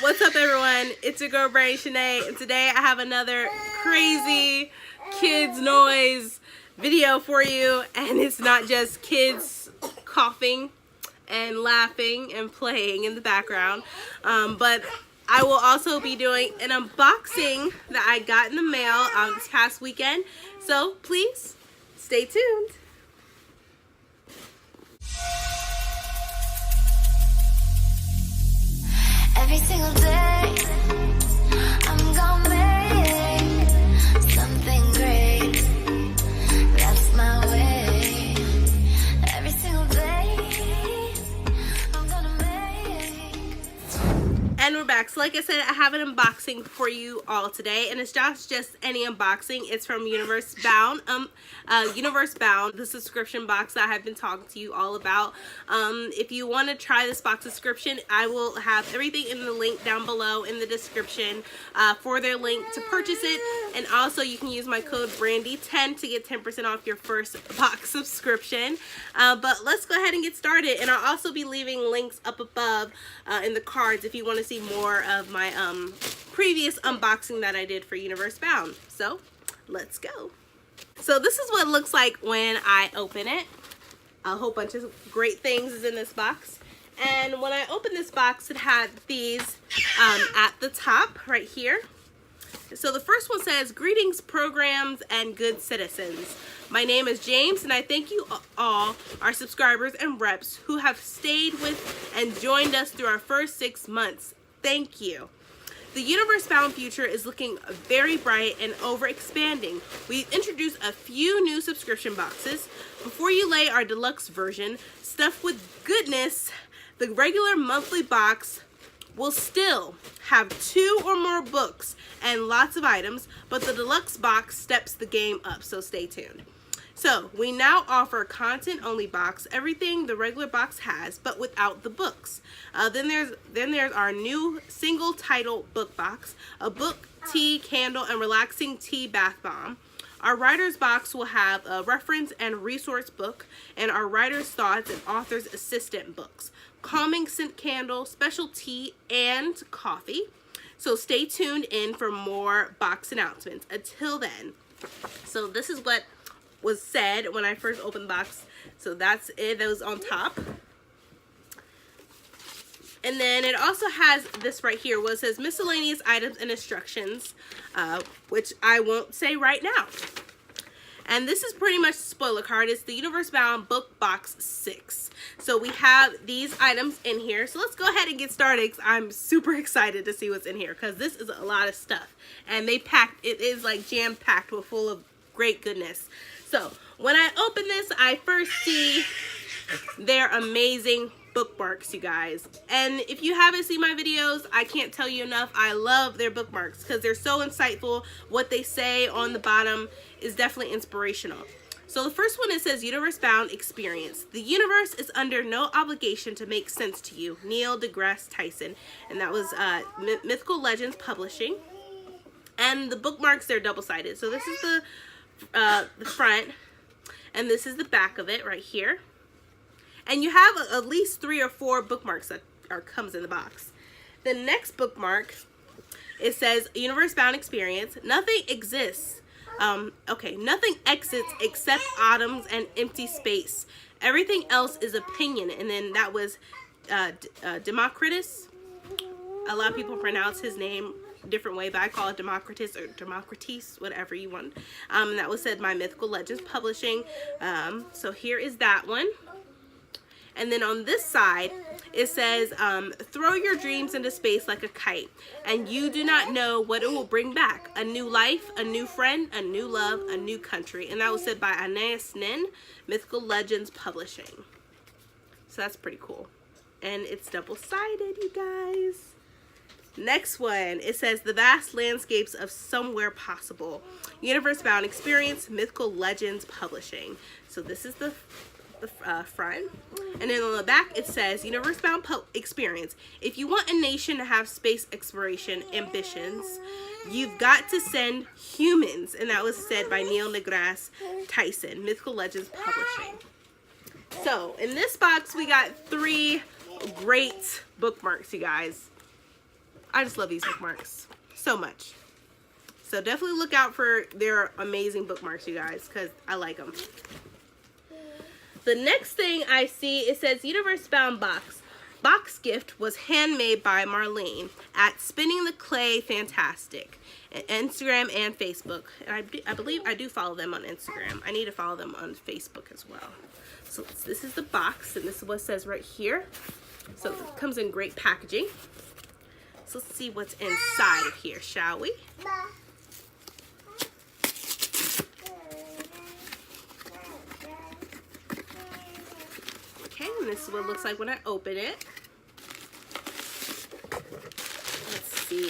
What's up, everyone? It's your girl Brain Shanae, and today I have another crazy kids noise video for you. And it's not just kids coughing and laughing and playing in the background, but I will also be doing an unboxing that I got in the mail this past weekend. So please stay tuned. Every single day, I'm gonna make something great. That's my way. Every single day, I'm gonna make. And we're back. So like I said, I have an unboxing for you all today, and it's just any unboxing. It's from Universe Bound. Universe Bound, the subscription box that I have been talking to you all about. If you want to try this box subscription, I will have everything in the link down below in the description for their link to purchase it. And also you can use my code Brandy10 to get 10% off your first box subscription. But let's go ahead and get started. And I'll also be leaving links up above in the cards if you want to see more of my previous unboxing that I did for Universe Bound. So let's go. So this is what it looks like when I open it. A whole bunch of great things is in this box. And when I opened this box, it had these at the top right here. So the first one says, "Greetings, programs and good citizens. My name is James, and I thank you all, our subscribers and reps, who have stayed with and joined us through our first 6 months. Thank you. The Universe Bound future is looking very bright and overexpanding. We've introduced a few new subscription boxes. Before you lay our deluxe version, stuffed with goodness, the regular monthly box will still have 2 or more books and lots of items, but the deluxe box steps the game up, so stay tuned. So we now offer content only box, everything the regular box has, but without the books. Then there's our new single title book box, a book, tea, candle, and relaxing tea bath bomb. Our writer's box will have a reference and resource book, and our writer's thoughts and author's assistant books, calming scent candle, special tea, and coffee. So stay tuned in for more box announcements. Until then, so this is what was said when I first opened the box. So that's it. That was on top. And then it also has this right here where it says miscellaneous items and instructions, which I won't say right now. And this is pretty much a spoiler card. It's the Universe Bound Book Box 6. So we have these items in here. So let's go ahead and get started, because I'm super excited to see what's in here, because this is a lot of stuff. And it is like jam-packed with full of great goodness. So when I open this, I first see their amazing bookmarks, you guys. And if you haven't seen my videos, I can't tell you enough. I love their bookmarks because they're so insightful. What they say on the bottom is definitely inspirational. So the first one, it says Universe Bound Experience. The universe is under no obligation to make sense to you. Neil deGrasse Tyson. And that was Mythical Legends Publishing. And the bookmarks, they're double-sided. So this is the front, and this is the back of it right here. And you have at least 3 or 4 bookmarks that comes in the box. The next bookmark, it says Universe Bound Experience. Nothing exists. Nothing exits except atoms and empty space. Everything else is opinion. And then that was Democritus. A lot of people pronounce his name different way, but I call it Democritus or Democritus, whatever you want. And that was said by Mythical Legends Publishing. So here is that one. And then on this side, it says, throw your dreams into space like a kite, and you do not know what it will bring back. A new life, a new friend, a new love, a new country. And that was said by Anais Nin, Mythical Legends Publishing. So that's pretty cool. And it's double-sided, you guys. Next one, it says The Vast Landscapes of Somewhere Possible. Universe Bound Experience, Mythical Legends Publishing. So this is the front. And then on the back, it says Universe Bound Experience. If you want a nation to have space exploration ambitions, you've got to send humans. And that was said by Neil deGrasse Tyson, Mythical Legends Publishing. So in this box, we got 3 great bookmarks, you guys. I just love these bookmarks so much. So definitely look out for their amazing bookmarks, you guys, because I like them. The next thing I see, it says Universe Bound Box. Box gift was handmade by Marlene at Spinning the Clay Fantastic. Instagram and Facebook. And I believe I do follow them on Instagram. I need to follow them on Facebook as well. So this is the box, and this is what it says right here. So it comes in great packaging. So let's see what's inside of here, shall we? Okay, and this is what it looks like when I open it. Let's see.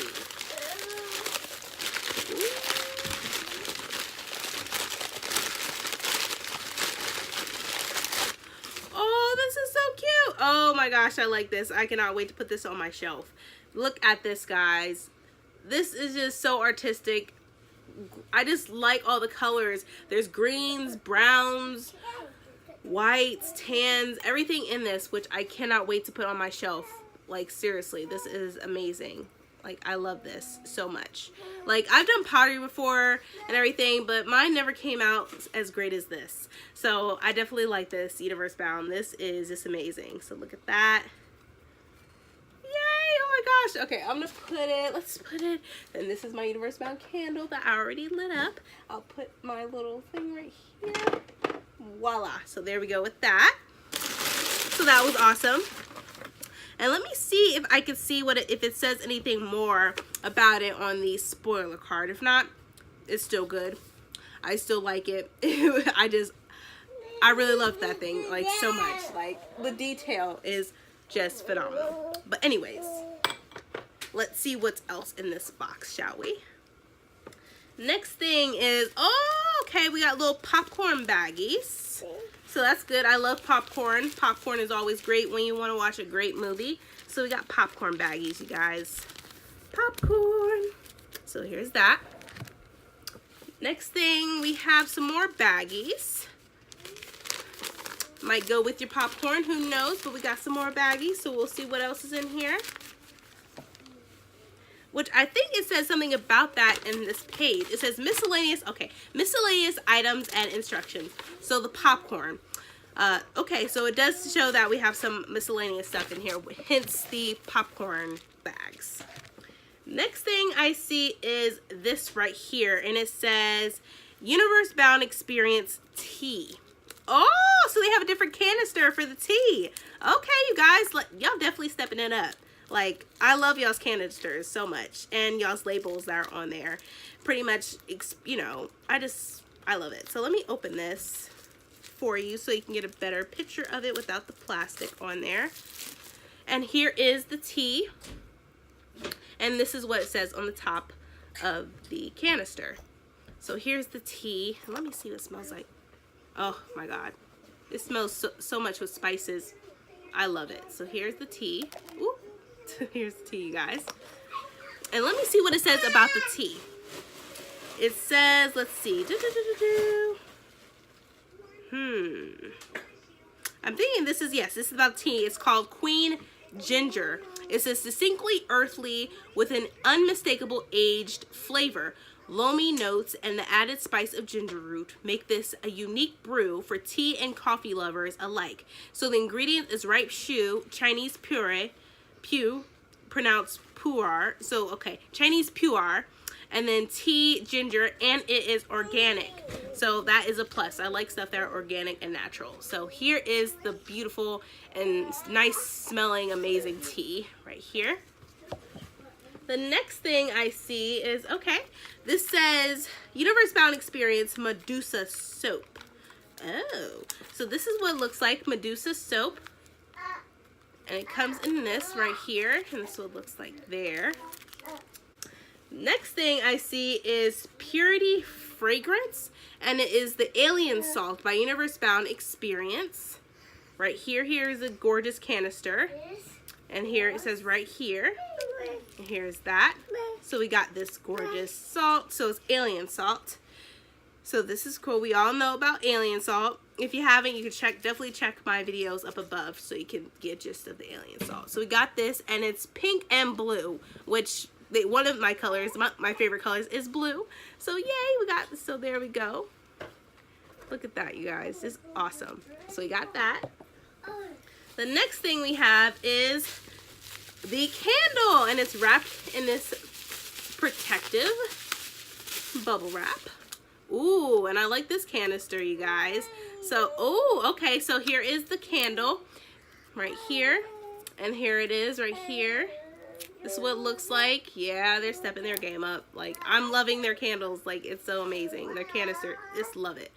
Oh, this is so cute. Oh my gosh, I like this. I cannot wait to put this on my shelf. Look at this, guys. This is just so artistic. I just like all the colors. There's greens, browns, whites, tans, everything in this, which I cannot wait to put on my shelf. Like, seriously, this is amazing. Like, I love this so much. Like, I've done pottery before and everything, but mine never came out as great as this. So I definitely like this Universe Bound. This is just amazing. So look at that. Yay! Oh my gosh. Okay, I'm gonna put it, let's put it, and this is my Universe Bound candle that I already lit up. I'll put my little thing right here. Voila. So there we go with that. So that was awesome. And let me see if I can see what if it says anything more about it on the spoiler card. If not, it's still good. I still like it. I really love that thing, like, so much. Like, the detail is just phenomenal. But anyways, let's see what's else in this box, shall we? Next thing is, oh, okay, we got little popcorn baggies. So that's good. I love popcorn. Popcorn is always great when you want to watch a great movie. So we got popcorn baggies, you guys. Popcorn. So here's that. Next thing, we have some more baggies. Might go with your popcorn, who knows? But we got some more baggies, so we'll see what else is in here. Which I think it says something about that in this page. It says miscellaneous, okay, miscellaneous items and instructions. So the popcorn. Okay, so it does show that we have some miscellaneous stuff in here, hence the popcorn bags. Next thing I see is this right here, and it says Universe Bound Experience Tea. Oh, so they have a different canister for the tea. Okay, you guys, y'all definitely stepping it up. Like, I love y'all's canisters so much, and y'all's labels that are on there. Pretty much, you know, I love it. So let me open this for you so you can get a better picture of it without the plastic on there. And here is the tea. And this is what it says on the top of the canister. So here's the tea. Let me see what it smells like. Oh my God. It smells so much with spices. I love it. So here's the tea. Ooh. Here's the tea, you guys. And let me see what it says about the tea. It says, let's see. I'm thinking this is about tea. It's called Queen Ginger. It says distinctly earthly with an unmistakable aged flavor. Loamy notes and the added spice of ginger root make this a unique brew for tea and coffee lovers alike. So the ingredient is ripe shu, Chinese puree, pronounced pu'er. So, okay, Chinese pu'er, and then tea, ginger, and it is organic. So that is a plus. I like stuff that are organic and natural. So here is the beautiful and nice smelling, amazing tea right here. The next thing I see is, okay, this says Universe Bound Experience Medusa Soap. Oh, so this is what it looks like, Medusa Soap. And it comes in this right here, and this is what it looks like there. Next thing I see is Purity Fragrance, and it is the Alien Salt by Universe Bound Experience. Right here, here is a gorgeous canister. And here it says right here. And here's that. So we got this gorgeous salt. So it's alien salt. So this is cool. We all know about alien salt. if you haven't, you can definitely check my videos up above so you can get a gist of the alien salt. So we got this, and it's pink and blue, which one of my colors, my favorite colors, is blue. So yay, we got this. So there we go. Look at that, you guys. It's awesome. So we got that. The next thing we have is the candle, and it's wrapped in this protective bubble wrap. Ooh, and I like this canister, you guys. So, oh, okay, so here is the candle right here, and here it is right here. This is what it looks like. Yeah, they're stepping their game up. Like, I'm loving their candles. Like, it's so amazing. Their canister, just love it.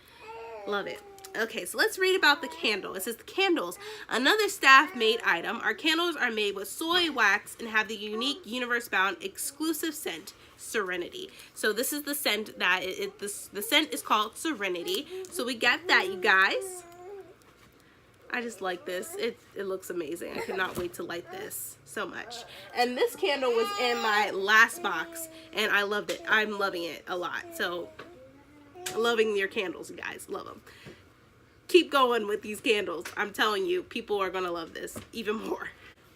Love it. Okay, so let's read about the candle. It says, the candles, another staff-made item. Our candles are made with soy wax and have the unique universe-bound exclusive scent, Serenity. So this is the scent that the scent is called Serenity. So we got that, you guys. I just like this. It looks amazing. I cannot wait to light this so much. And this candle was in my last box, and I loved it. I'm loving it a lot. So loving your candles, you guys. Love them. Keep going with these candles. I'm telling you, people are gonna love this even more.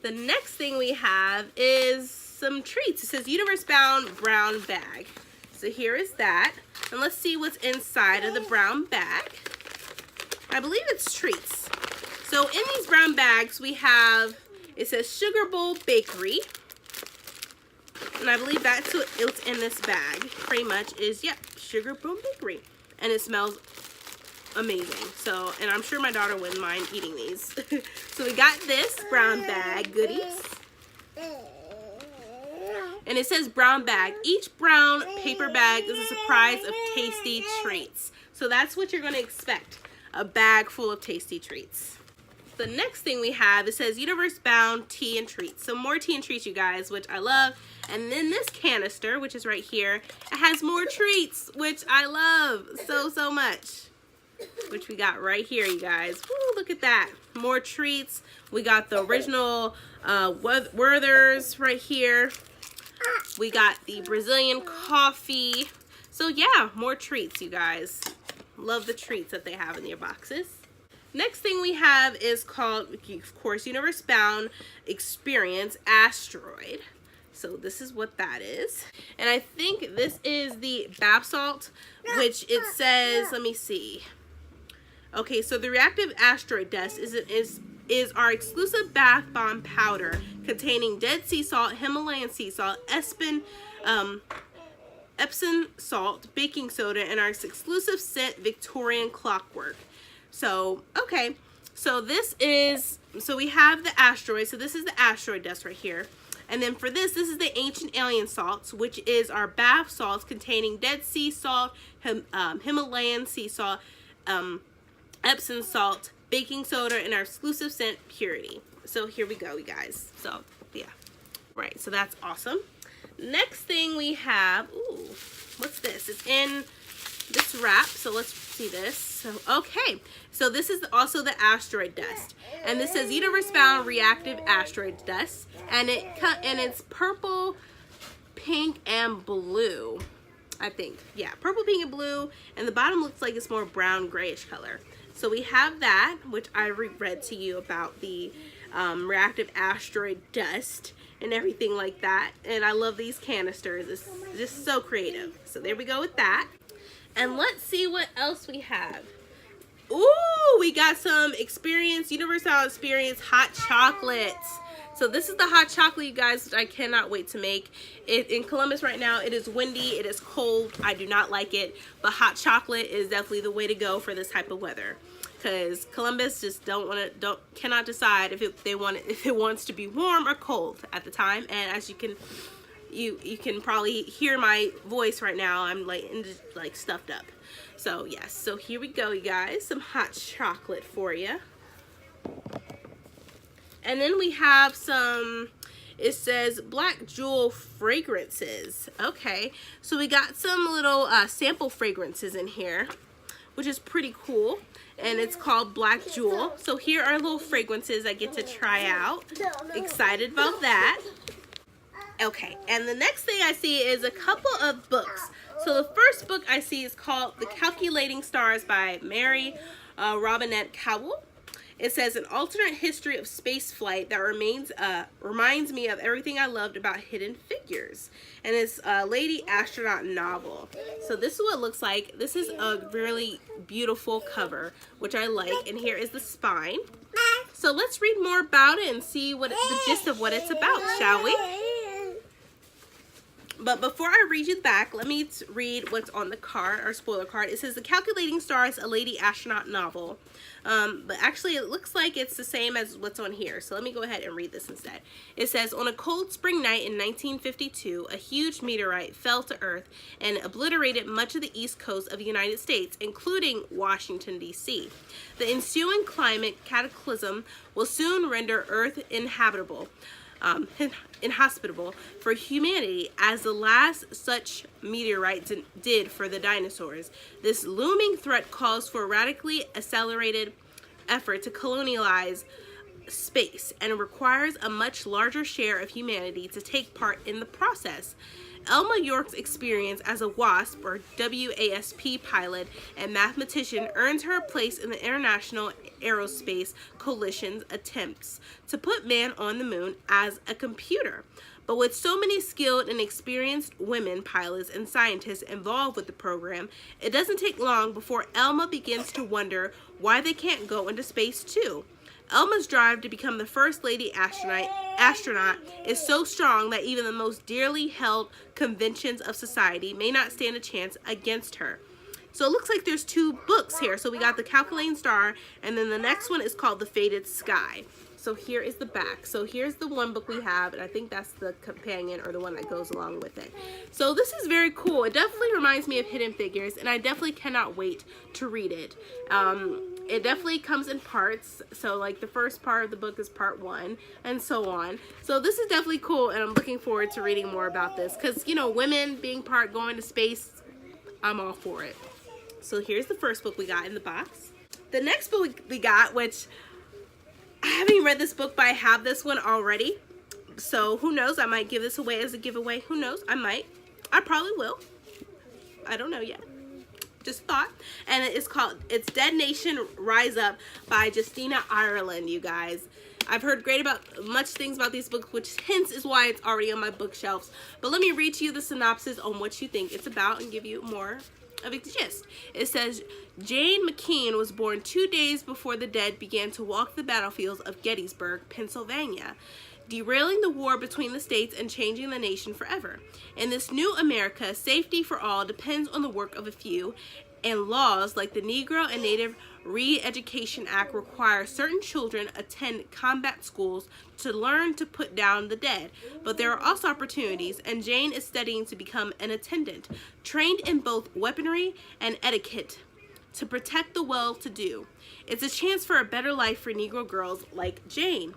The next thing we have is some treats. It says Universe Bound brown bag. So here is that. And let's see what's inside of the brown bag. I believe it's treats. So in these brown bags we have, it says Sugar Bowl Bakery. And I believe that's what's in this bag. Pretty much is, yep, Sugar Bowl Bakery. And it smells amazing. So, and I'm sure my daughter wouldn't mind eating these. So we got this brown bag goodies. And it says brown bag. Each brown paper bag is a surprise of tasty treats. So that's what you're going to expect. A bag full of tasty treats. The next thing we have, it says Universe Bound tea and treats. So more tea and treats, you guys, which I love. And then this canister, which is right here, it has more treats, which I love so much. Which we got right here, you guys. Woo, look at that. More treats. We got the original Werther's right here. We got the Brazilian coffee. So yeah, more treats, you guys. Love the treats that they have in their boxes. Next thing we have is called, of course, Universe Bound Experience Asteroid. So this is what that is. And I think this is the bath salt, which it says, let me see. Okay, so the reactive asteroid dust is our exclusive bath bomb powder containing dead sea salt, Himalayan sea salt, Epsom salt, baking soda, and our exclusive scent Victorian clockwork. So, okay, so this is, so we have the asteroid, so this is the asteroid dust right here. And then for this is the ancient alien salts, which is our bath salts containing dead sea salt, Himalayan sea salt, Epsom salt, baking soda, and our exclusive scent Purity. So here we go, you guys. So yeah, right, so that's awesome. Next thing we have, ooh, what's this? It's in this wrap, so let's see this. So okay, so this is also the asteroid dust, and this says Universe Bound Reactive Asteroid Dust, and it's purple, pink, and blue. I think, yeah, purple, pink, and blue, and the bottom looks like it's more brown grayish color. So we have that, which I read to you about the reactive asteroid dust and everything like that. And I love these canisters. It's just so creative. So there we go with that. And let's see what else we have. Ooh, we got some Universal Experience hot chocolates. So this is the hot chocolate, you guys, which I cannot wait to make. In Columbus right now, it is windy, it is cold. I do not like it, but hot chocolate is definitely the way to go for this type of weather. Because Columbus just cannot decide if it wants to be warm or cold at the time. And as you can probably hear my voice right now, I'm like stuffed up. So yes, so here we go, you guys, some hot chocolate for you. And then we have some, it says Black Jewel fragrances. Okay, so we got some little sample fragrances in here, which is pretty cool. And it's called Black Jewel. So here are little fragrances I get to try out. Excited about that. Okay, and the next thing I see is a couple of books. So the first book I see is called The Calculating Stars by Mary Robinette Cowell. It says an alternate history of space flight that reminds me of everything I loved about Hidden Figures. And it's a lady astronaut novel. So this is what it looks like. This is a really beautiful cover, which I like. And here is the spine. So let's read more about it and see what the gist of what it's about, shall we? But before I read you the back, let me read what's on the card, or spoiler card. It says The Calculating Stars, a lady astronaut novel. But actually it looks like it's the same as what's on here. So let me go ahead and read this instead. It says, on a cold spring night in 1952, a huge meteorite fell to Earth and obliterated much of the east coast of the United States, including Washington, D.C. The ensuing climate cataclysm will soon render Earth inhospitable for humanity, as the last such meteorite did for the dinosaurs. This looming threat calls for a radically accelerated effort to colonialize space and requires a much larger share of humanity to take part in the process. Elma York's experience as a WASP, or WASP pilot and mathematician earns her a place in the International Aerospace Coalition's attempts to put man on the moon as a computer. But with so many skilled and experienced women pilots and scientists involved with the program, it doesn't take long before Elma begins to wonder why they can't go into space too. Elma's drive to become the first lady astronaut is so strong that even the most dearly held conventions of society may not stand a chance against her. So it looks like there's two books here. So we got The Calculating Star, and then the next one is called The Faded Sky. So here is the back. So here's the one book we have, and I think that's the companion or the one that goes along with it. So this is very cool. It definitely reminds me of Hidden Figures, and I definitely cannot wait to read it. It definitely comes in parts. So like the first part of the book is part 1, and so on. So this is definitely cool, and I'm looking forward to reading more about this, because, you know, women being part going to space, I'm all for it. So here's the first book we got in the box. The next book we got, which I haven't even read this book, but I have this one already. So who knows? I might give this away as a giveaway. Who knows? I might. I probably will. I don't know yet. Just thought. And it's Dead Nation Rise Up by Justina Ireland, you guys. I've heard much things about these books, which hence is why it's already on my bookshelves. But let me read to you the synopsis on what you think it's about and give you more of its gist. It says, Jane McKean was born 2 days before the dead began to walk the battlefields of Gettysburg, Pennsylvania, derailing the war between the states and changing the nation forever. In this new America, safety for all depends on the work of a few, and laws like the Negro and Native Re-Education Act require certain children attend combat schools to learn to put down the dead. But there are also opportunities, and Jane is studying to become an attendant, trained in both weaponry and etiquette to protect the well-to-do. It's a chance for a better life for Negro girls like Jane.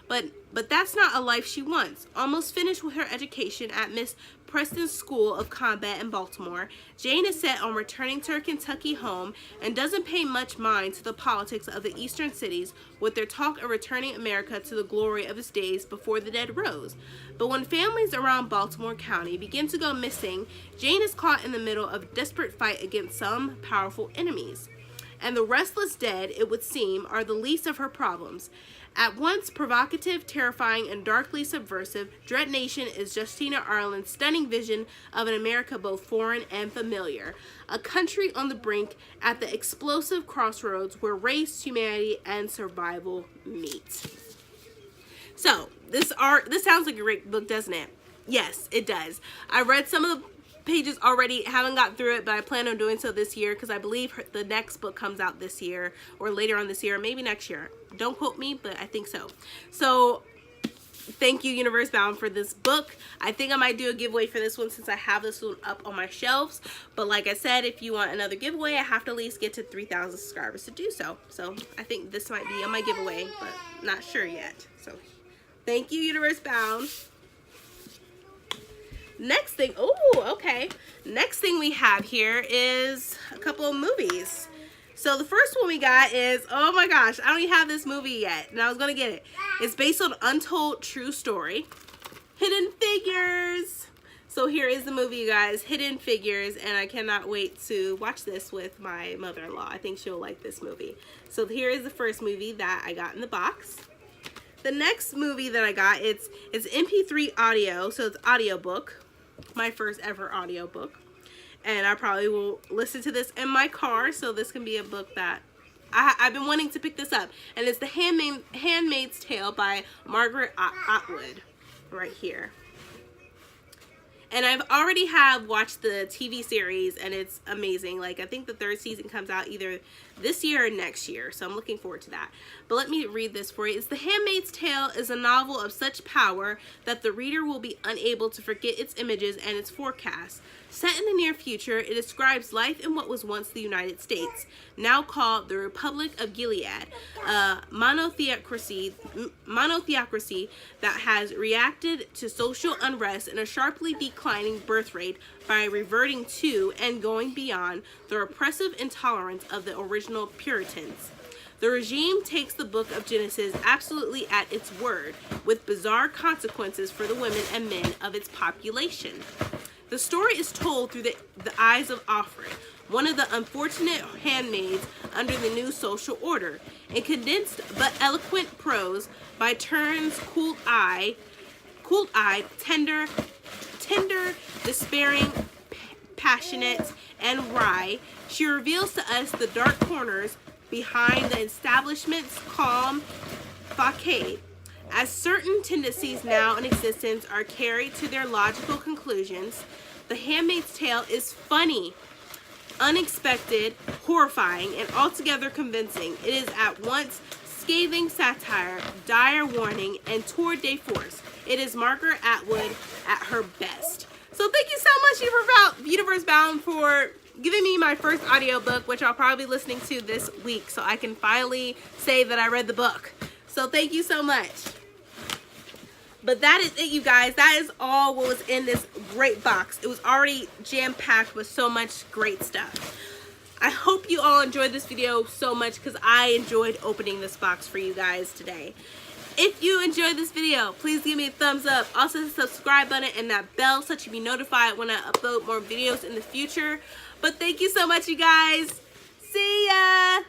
But that's not a life she wants. Almost finished with her education at Miss Preston's School of Combat in Baltimore, Jane is set on returning to her Kentucky home and doesn't pay much mind to the politics of the eastern cities with their talk of returning America to the glory of its days before the dead rose. But when families around Baltimore County begin to go missing, Jane is caught in the middle of a desperate fight against some powerful enemies. And the restless dead, it would seem, are the least of her problems. At once provocative, terrifying, and darkly subversive, Dread Nation is Justina Ireland's stunning vision of an America both foreign and familiar. A country on the brink at the explosive crossroads where race, humanity, and survival meet. So, this sounds like a great book, doesn't it? Yes, it does. I read some of the pages already, haven't got through it, but I plan on doing so this year because I believe the next book comes out this year or later on this year, maybe next year. Don't quote me, but I think so. So thank you, Universe Bound, for this book. I think I might do a giveaway for this one since I have this one up on my shelves. But like I said, if you want another giveaway, I have to at least get to 3,000 subscribers to do so. So I think this might be on my giveaway, but not sure yet. So thank you, Universe Bound. Next thing, next thing we have here is a couple of movies. So the first one we got is, oh my gosh, I don't even have this movie yet, and I was gonna get it. It's based on untold true story, Hidden Figures. So here is the movie, you guys, Hidden Figures, and I cannot wait to watch this with my mother-in-law. I think she'll like this movie. So here is the first movie that I got in the box. The next movie that I got, it's MP3 audio, so it's audiobook, my first ever audiobook. And I probably will listen to this in my car, so this can be a book that I've been wanting to pick this up. And it's The Handmaid's Tale by Margaret Atwood, right here. And I've already watched the TV series, and it's amazing. Like, I think the 3rd season comes out either this year or next year, so I'm looking forward to that. But let me read this for you. It's The Handmaid's Tale is a novel of such power that the reader will be unable to forget its images and its forecasts. Set in the near future, it describes life in what was once the United States, now called the Republic of Gilead, a monotheocracy that has reacted to social unrest and a sharply declining birth rate by reverting to and going beyond the repressive intolerance of the original Puritans. The regime takes the book of Genesis absolutely at its word, with bizarre consequences for the women and men of its population. The story is told through the eyes of Offred, one of the unfortunate handmaids under the new social order, in condensed but eloquent prose, by turns cool-eyed, tender, despairing, passionate, and wry. She reveals to us the dark corners behind the establishment's calm facade. As certain tendencies now in existence are carried to their logical conclusions, The Handmaid's Tale is funny, unexpected, horrifying, and altogether convincing. It is at once scathing satire, dire warning, and tour de force. It is Margaret Atwood at her best. So thank you so much, Universe Bound, for giving me my first audiobook, which I'll probably be listening to this week, so I can finally say that I read the book. So thank you so much. But that is it, you guys. That is all what was in this great box. It was already jam-packed with so much great stuff. I hope you all enjoyed this video so much, because I enjoyed opening this box for you guys today. If you enjoyed this video, please give me a thumbs up. Also, the subscribe button and that bell so that you'll be notified when I upload more videos in the future. But thank you so much, you guys. See ya!